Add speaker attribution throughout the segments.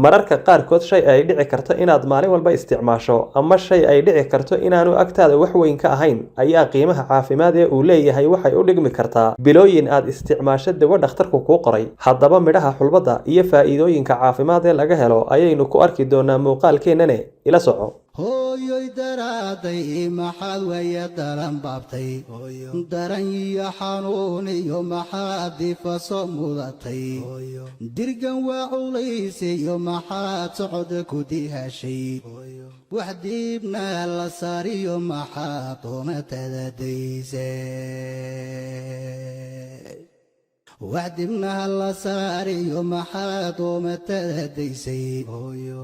Speaker 1: mararka qaarkood shay ay dhici karto inaad maalin walba isticmaasho ama shay ay dhici karto inaanu agtaada wax weyn ka ahayn ayaa qiimaha caafimaad ee uu leeyahay waxay u dhigmi kartaa bilooyin aad isticmaasho dawo dhakhtarku kuu qoray. Haddaba midhaha xulbadda iyo faa'iidooyinka caafimaad ee laga helo ayaynu ku arki doonaa muuqaalkeennane ila soco.
Speaker 2: hooyoy daraaday maxaad weeye daran baabtay daran iyo xanuun iyo maxaad difaso mudatay dirgan waa culays iyo maxaad socod ku dihashay wax diibna la saariyo maxaad doomatada daysay وعدمنا الله ساري ومحاد ومتهديسي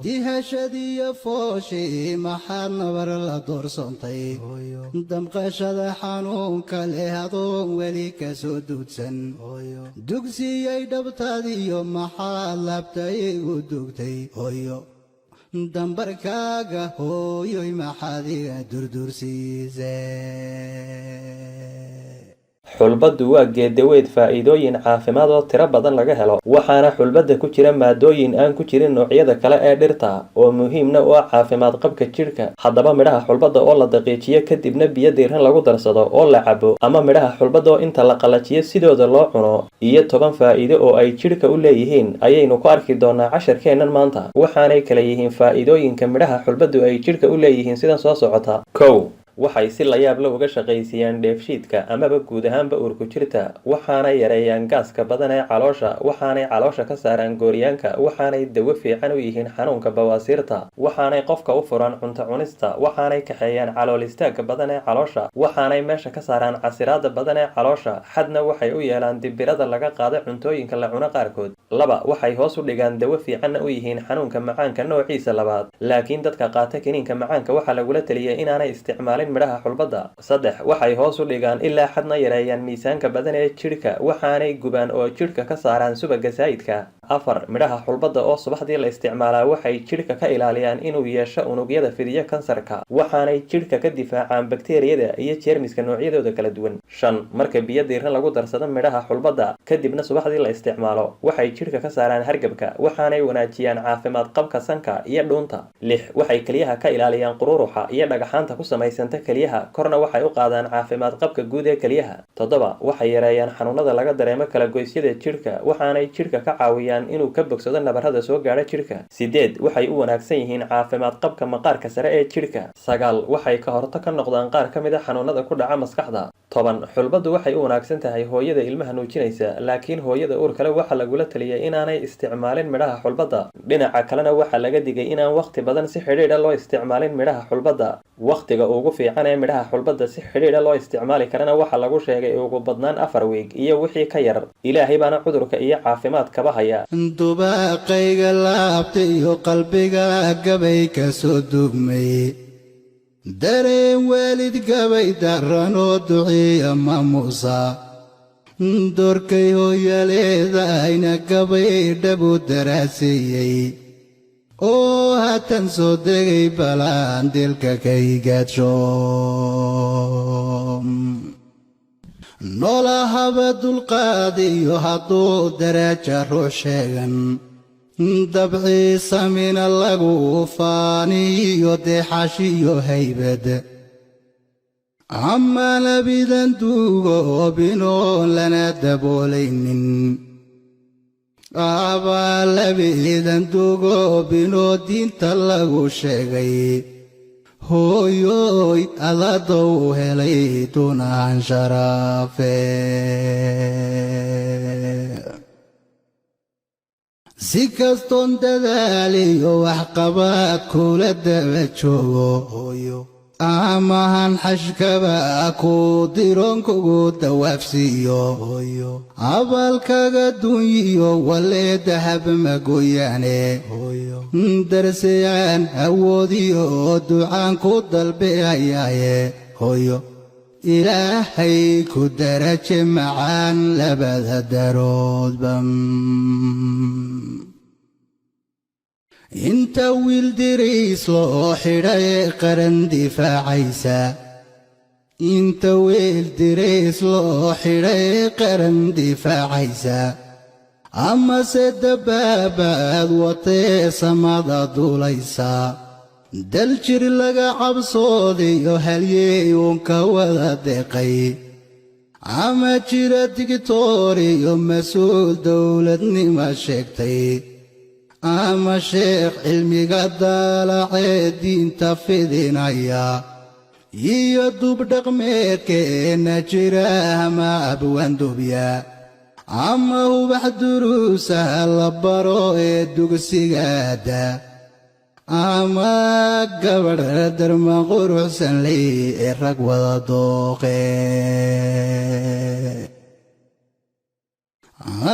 Speaker 2: دي هشدي فوشي محاد نبر لدور صنطي دم قشد حانون كاليها ضوم وليك سودوتسن دوكسي يدبتادي ومحاد لابتاي ودوكتي دم بركاقه هويو محادي دردور سيزي.
Speaker 1: xulbaddu waa geedaweed faa'iidooyin caafimaad oo tiro badan laga helo, waxaana xulbadda ku jira maadooyin aan ku jirin noocyada kale ee dhirta oo muhiimna u ah caafimaad qabka jidhka. Haddaba midhaha xulbadda oo la daqiijiyo kadibna biyo diiran lagu darsado oo la cabo, ama midhaha xulbadda oo inta la qalajiyo sidooda loo cuno, iyo 10 faa'iido oo ay jidhka u leeyihiin ayaynu ku arki doonaa casharkeennan maanta. Waxaanay kala yihiin faa'iidooyinka midhaha xulbaddu ay jidhka u leeyihiin sidan soo socota. 1. waxay si la yaab leh uga shaqaysiyaan dheefshiidka amaba guud ahaanba uurku jirta, waxaanay yareeyaan gaaska badan ee caloosha, waxaanay caloosha ka saaraan gooryaanka, waxaanay dawo fiican u yihiin xanuunka bawaasiirta, waxaanay qofka u furaan cunto cunista, waxaanay kaxeeyaan calool istaagga badan ee caloosha, waxaanay meesha ka saaraan casiraada badan ee caloosha, xadna waxay u yeelaan dibirada laga qaado cuntooyinka la cuno qaarkood. 2. waxay hoos u dhigaan dawo fiicanna u yihiin xanuunka macaanka noociisa labaad, laakiin dadka qaata kiniinka macaanka waxaa lagula taliyay inaanay isticmaalin midhaha xulbadda. 3. waxay hoos u dhigaan ilaa xadna yareeyaan miisaanka badan ee jidhka, waxaanay gubaan oo jidhka ka saaraan subagga saayidka. 4. midhaha xulbadda oo subaxdii la isticmaalaa waxay jidhka ka ilaaliyaan inuu yeesho unugyada fidiyo kansarka, waxaanay jidhka ka difaacaan bakteeriyada iyo jeermiska noocyadooda kala duwan. 5. marka biyo diiran lagu darsado midhaha xulbadda kadibna subaxdii la isticmaalo, waxay jidhka ka saaraan hargabka, waxaanay wanaajiyaan caafimaad qabka sanka iyo dhuunta. 6. waxay keliyaha ka ilaaliyaan qururuxa iyo dhagaxaanta ku samaysanta keliyaha, korna waxay u qaadaan caafimaad qabka guud ee keliyaha. 7. waxay yareeyaan xanuunada laga dareemo kala goysyada jidhka, waxaanay jidhka ka caawiyaan inuu ka bogsado nabarrada soo gaadha jidhka. 8. waxay u wanaagsan yihiin caafimaad qabka maqaarka sare ee jidhka. 9. waxay ka hortag ka noqdaan qaar ka mid a xanuunada ku dhaca maskaxda. 10. xulbaddu waxay u wanaagsan tahay hooyada ilmaha nuujinaysa, laakiin hooyada uur kale waxaa lagula taliyay inaanay isticmaalin midhaha xulbadda. dhinaca kalena waxaa laga digay inaan waqti badan si xidhiidha loo isticmaalin midhaha xulbadda. waqtiga ugu fiican ee midhaha xulbadda si xidhiidha loo isticmaali karana waxaa lagu sheegay ugu badnaan 4 wiig iyo wixii ka yar. ilaahay baana cudurka iyo caafimaadkaba haya.
Speaker 2: dubaaqayga laabta iyo qalbiga gabay ka soo dugmay, dareen waalid gabay daranoo duciya maamuusa, doorkay hooyaleedayna gabay dhabu daraaseeyey, oo haatan soo degay balaan dilka kaygaadsho. noolahaba dulqaad iyo hadduu daraaja ruux sheegan, dabciisa mina lagu faaniyo deexashiyo haybad, ama labidan duugoobinoon lana daboolaynin, abaa labidan duugoobinoo diinta lagu sheegay, hooyoy adadow helay tunaan sharaafe. si kastoon dadaaliyo waxqabaad kula daba joogo, amahan xashkaba ku diroon kugu dawaafsiiyo, abaalkaga dunyiyo walee dahab magoyaane, darsayaan awoodiyo ducaan ku dalbeayaaye, hooyo ilaahay ku daraje macaan labada daroodba. inta wiil diriis loo xidhay qaran difaacaysa, inta wiil diriis loo xidhay qaran difaacaysa, أما سدباباد وطي سمادا دوليسا دلجر لغا عبصودي يهليون كودا دقي أما جيرا دكتوري مسؤول دولة نما شكتي أما شيخ علمي قدال عيدين تفيدين ايا يدوب دقميكينا جيرا ما أبوان دوبيا أما هو بحدروسا لبارو يدوك سيقادا أما قبر درما قروسا لي إرق وضوقي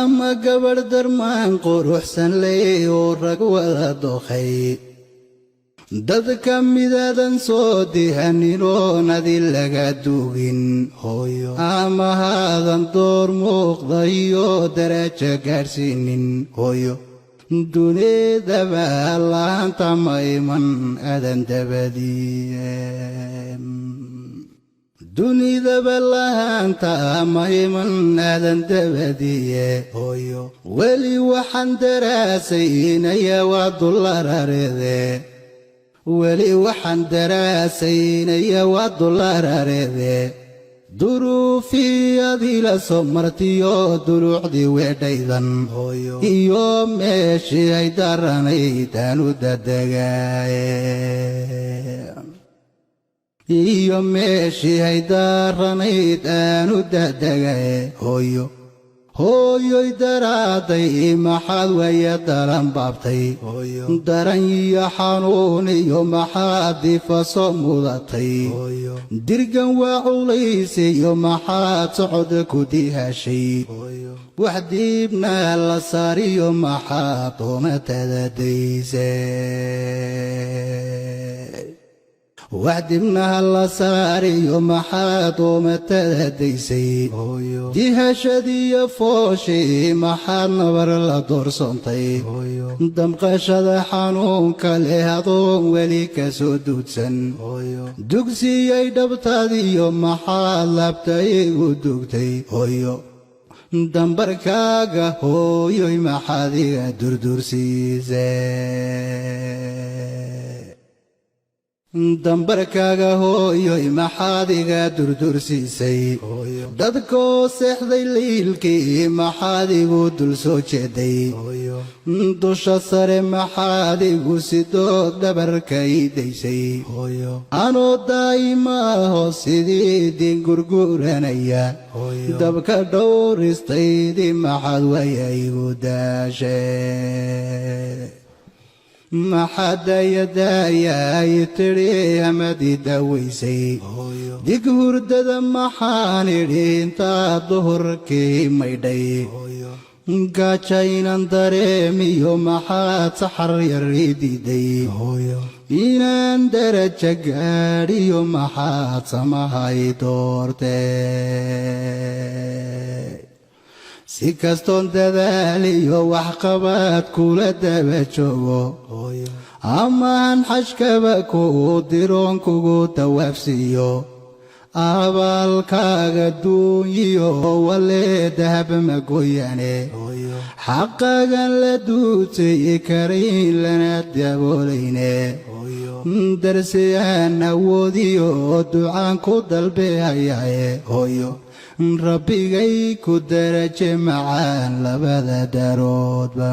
Speaker 2: أما قبر درما قروسا لي إرق وضوقي دادك مدادا صوتي هنيرون ذي لغا دوغين هويو أما هذا دور مقضيو درجة قرسينين هويو دوني دبا الله انت مايمن أدن دبدي دوني دبا الله انت مايمن أدن دبدي هويو ولي وحن دراسين يا وعد الله رارذي ولي وحن دراسين يا وعد الله رارذي ظروفي هذه لسمرتيو دروعدي ويدايدن iyo meeshii ay daranaydaan u dadagaay iyo meeshii ay daranaydaan u dadagaay hooyo hooyoy daraaday maxaad waya daran baabtay daran iyo xanuun iyo maxaad difaso mudatay dirgan waa culays iyo maxaad socod ku dihashay wax diibna la saariyo maxaad doomatada daysay وعدمنا الله ساري ومحاد ومتديسي ديها شدي فوشي محاد نبر الدور صنطي دم قشد حنون كالها ضوم وليك سودوتسن دوكسي يدبتادي ومحاد لابتاي ودوكتي دم بركاغا هويو محادي دردور سيزي dambarkaaga hooyoy maxaadiga durdursiisay dadkoo seexday liilkii maxaadigu dul soo jeeday dusha sare maxaadigu sidood dhabarka ii daysay anoo daa'imaaho sidii diin gurguranaya dabka dhowristaydii maxaad waya igu daashay maxaad dayadaaya tiri hamadi dawaysay dig hurdada maxaan idhi intaad duhurkii maydhay gaajaynan dareemiyo maxaad saxar yar ii diiday inaan daraja gaadhiyo maxaad samahay doortay si kastoon dadaaliyo waxqabad kula daba joogo amaan xashkaba kuu diroon kugu dawaafsiiyo abaalkaaga duunyiyo walee dahab magoyane xaqaagan la duutay karayn lana daboolayne darsiyaan awoodiyo ducaan ku dalbehayaye hooyo rabbigay ku daraje macaan labada daroodba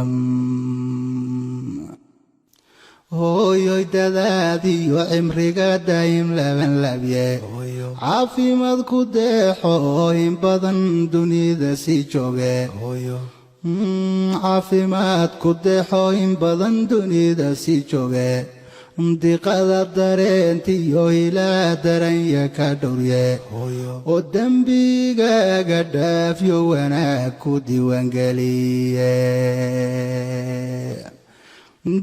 Speaker 2: hooyoy dadaadiyo cimriga daa'im laban labye caafimaad ku deexo in badan dunida sii jooge caafimaad ku deexo in badan dunida sii jooge diqada dareentiyo ilaa daranya ka dhowrye oo dembigaaga dhaafyo wanaag ku diiwaangeliye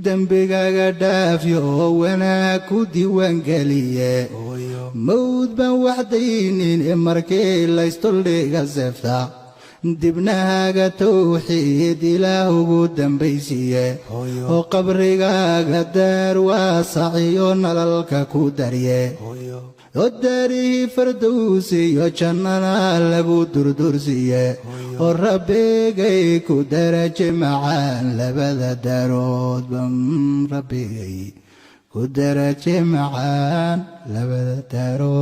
Speaker 2: dembigaaga dhaafyo wanaag ku diiwaangeliye mawd baan waxdaynin markii laystoldhiga seefta dibnahaaga tawxiid ilaahugu dambaysiiye oo qabrigaaga daar waasaciyo nalalka ku darye وداره فردوسي وجننا لغو دردرسي وربي كدرج معان لبدا دارود بم ربي كدرج معان لبدا دارود